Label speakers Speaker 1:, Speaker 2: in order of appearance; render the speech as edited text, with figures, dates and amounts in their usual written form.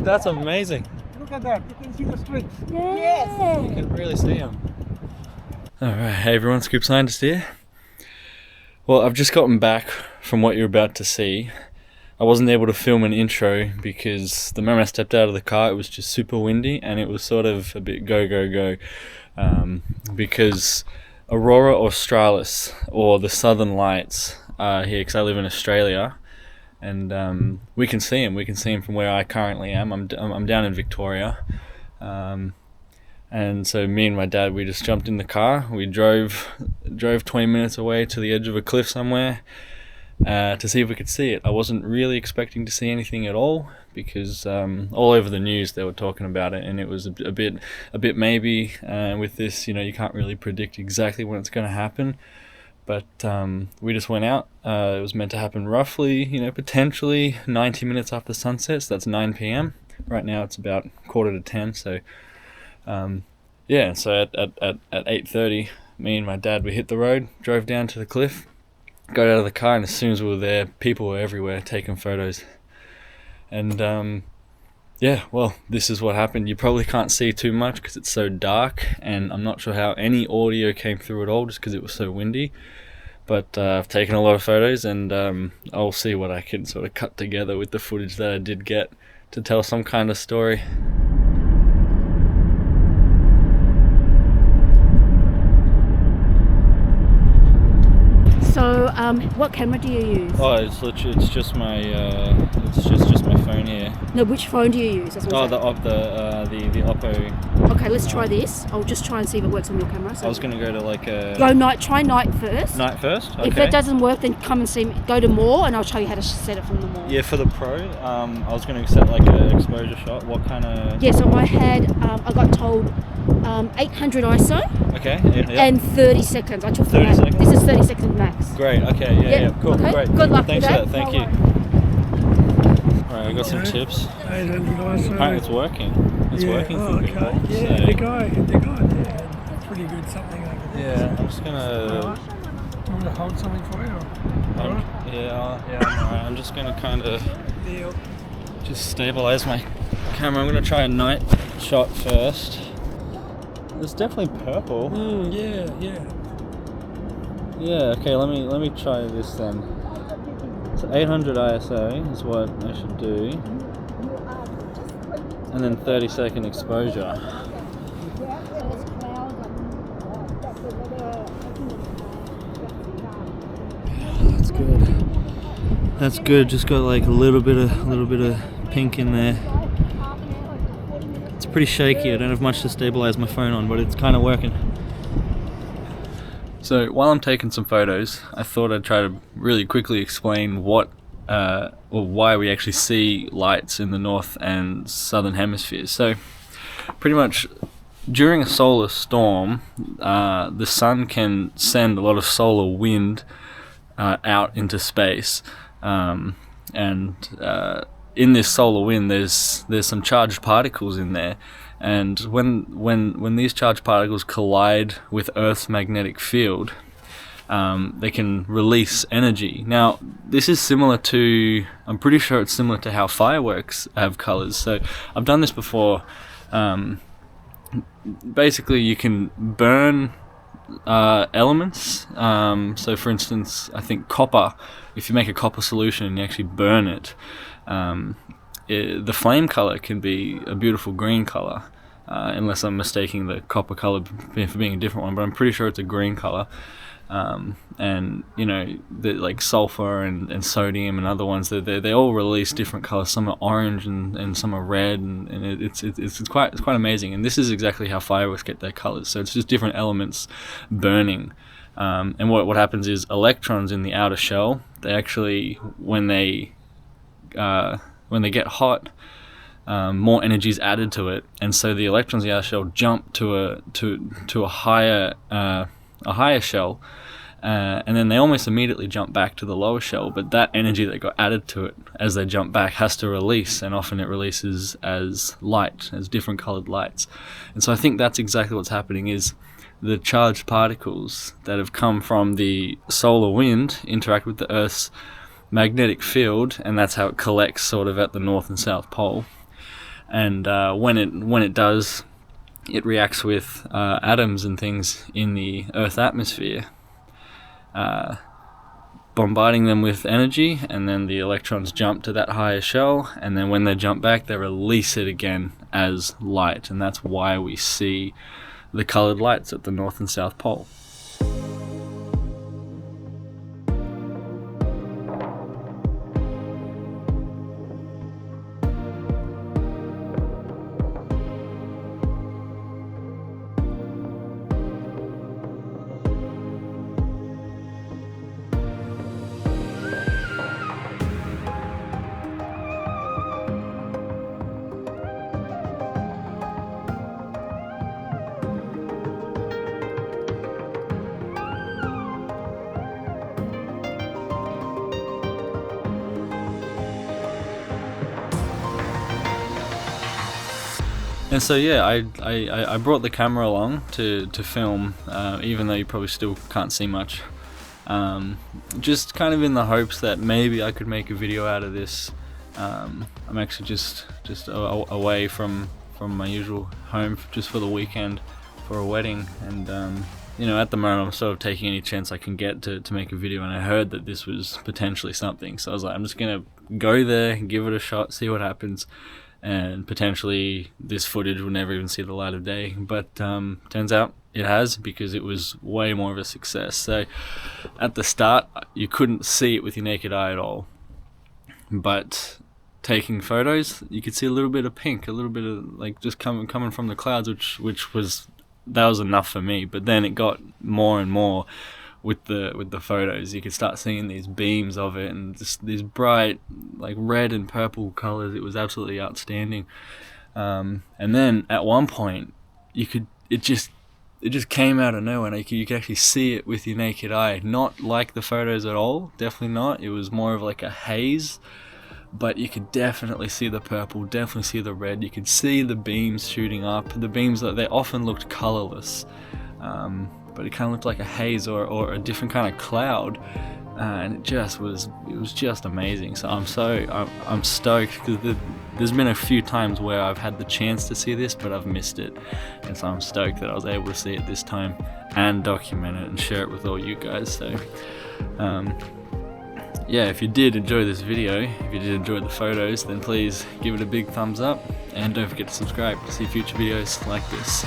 Speaker 1: That's amazing.
Speaker 2: Look at that. You can see the streaks.
Speaker 3: Yes.
Speaker 1: You can really see them. Alright, hey everyone, Scoop Scientist here. Well, I've just gotten back from what you're about to see. I wasn't able to film an intro because the moment I stepped out of the car, it was just super windy and it was sort of a bit go. Because Aurora Australis, or the Southern Lights, are here because I live in Australia. And we can see them. We can see them from where I currently am. I'm down in Victoria. And so me and my dad, we just jumped in the car. We drove 20 minutes away to the edge of a cliff somewhere to see if we could see it. I wasn't really expecting to see anything at all because all over the news they were talking about it, and it was a bit maybe. With this, you can't really predict exactly when it's going to happen. But we just went out. It was meant to happen roughly, potentially 90 minutes after sunset. So that's 9 p.m. Right now it's about 9:45. So so at 8:30, me and my dad, we hit the road, drove down to the cliff, got out of the car, and as soon as we were there, people were everywhere taking photos. And well, this is what happened. You probably can't see too much because it's so dark, and I'm not sure how any audio came through at all just because it was so windy. But I've taken a lot of photos, and I'll see what I can sort of cut together with the footage that I did get to tell some kind of story.
Speaker 3: So, what camera do you use?
Speaker 1: Oh, it's just my phone here.
Speaker 3: No, which phone do you use? That's what
Speaker 1: the Oppo.
Speaker 3: Okay, let's try this. I'll just try and see if it works on your camera. So
Speaker 1: I was gonna go to like a.
Speaker 3: Go night. Try night first.
Speaker 1: Night first. Okay.
Speaker 3: If that doesn't work, then come and see me. Go to more, and I'll show you how to set it from the more.
Speaker 1: Yeah, for the Pro, I was gonna set like an exposure shot. What kind of?
Speaker 3: Yeah, so I had, I got told 800 ISO.
Speaker 1: Okay. Yeah.
Speaker 3: And 30 seconds. I took
Speaker 1: 30
Speaker 3: max.
Speaker 1: seconds?
Speaker 3: This is 30 seconds max.
Speaker 1: Great. Okay. Yeah. Cool.
Speaker 3: Okay.
Speaker 1: Great.
Speaker 3: Good luck
Speaker 1: Thanks
Speaker 3: with
Speaker 1: for
Speaker 3: that.
Speaker 1: Thank
Speaker 3: No
Speaker 1: you.
Speaker 3: worries.
Speaker 1: All right, I got some tips.
Speaker 2: 800 ISO.
Speaker 1: Apparently it's working. It's working for people.
Speaker 2: Okay. Yeah,
Speaker 1: So,
Speaker 2: the guy did pretty good something over there.
Speaker 1: yeah, I'm just gonna.
Speaker 2: You want to hold something for you? Alright.
Speaker 1: I'm alright. I'm just gonna kind of
Speaker 2: Deal.
Speaker 1: just stabilize my camera. I'm gonna try a night shot first. It's definitely purple.
Speaker 2: Yeah.
Speaker 1: Yeah. Okay. Let me try this then. So 800 ISO is what I should do, and then 30-second exposure. That's good. That's good. Just got like a little bit of pink in there. It's pretty shaky. I don't have much to stabilize my phone on, but it's kind of working. So while I'm taking some photos, I thought I'd try to really quickly explain what or why we actually see lights in the north and southern hemispheres. So pretty much during a solar storm, the sun can send a lot of solar wind out into space, and in this solar wind there's some charged particles in there, and when these charged particles collide with Earth's magnetic field, they can release energy. Now this is similar to, I'm pretty sure it's similar to how fireworks have colors. So I've done this before. Basically you can burn elements. So for instance, I think copper, if you make a copper solution and you actually burn it, the flame color can be a beautiful green color, unless I'm mistaking the copper color for being a different one, but I'm pretty sure it's a green color. And like sulfur and sodium and other ones, they all release different colors. Some are orange and some are red, and it's quite amazing. And this is exactly how fireworks get their colors. So it's just different elements burning. And what happens is electrons in the outer shell, they actually, when they get hot, more energy is added to it, and so the electrons in the outer shell jump to a higher shell, and then they almost immediately jump back to the lower shell, but that energy that got added to it as they jump back has to release, and often it releases as light, as different colored lights. And so I think that's exactly what's happening, is the charged particles that have come from the solar wind interact with the Earth's magnetic field, and that's how it collects sort of at the North and South Pole. And when it does, it reacts with atoms and things in the Earth's atmosphere, bombarding them with energy, and then the electrons jump to that higher shell, and then when they jump back, they release it again as light, and that's why we see the coloured lights at the North and South Pole. And so yeah, I brought the camera along to film, even though you probably still can't see much. Just kind of in the hopes that maybe I could make a video out of this. I'm actually just away from my usual home just for the weekend for a wedding, and you know, at the moment I'm sort of taking any chance I can get to make a video, and I heard that this was potentially something, so I was like, I'm just gonna go there, give it a shot, see what happens. And potentially this footage will never even see the light of day, but turns out it has, because it was way more of a success. So at the start you couldn't see it with your naked eye at all, but taking photos you could see a little bit of pink, a little bit of like just coming from the clouds, which was enough for me. But then it got more and more with the photos. You could start seeing these beams of it, and just these bright like red and purple colors. It was absolutely outstanding. And then at one point it just came out of nowhere, and you could actually see it with your naked eye. Not like the photos at all, definitely not. It was more of like a haze, but you could definitely see the purple, definitely see the red. You could see the beams shooting up. The beams, they often looked colorless, but it kind of looked like a haze or a different kind of cloud, and it was just amazing. So I'm stoked, because there's been a few times where I've had the chance to see this, but I've missed it, and so I'm stoked that I was able to see it this time and document it and share it with all you guys. So yeah, if you did enjoy this video, if you did enjoy the photos, then please give it a big thumbs up, and don't forget to subscribe to see future videos like this.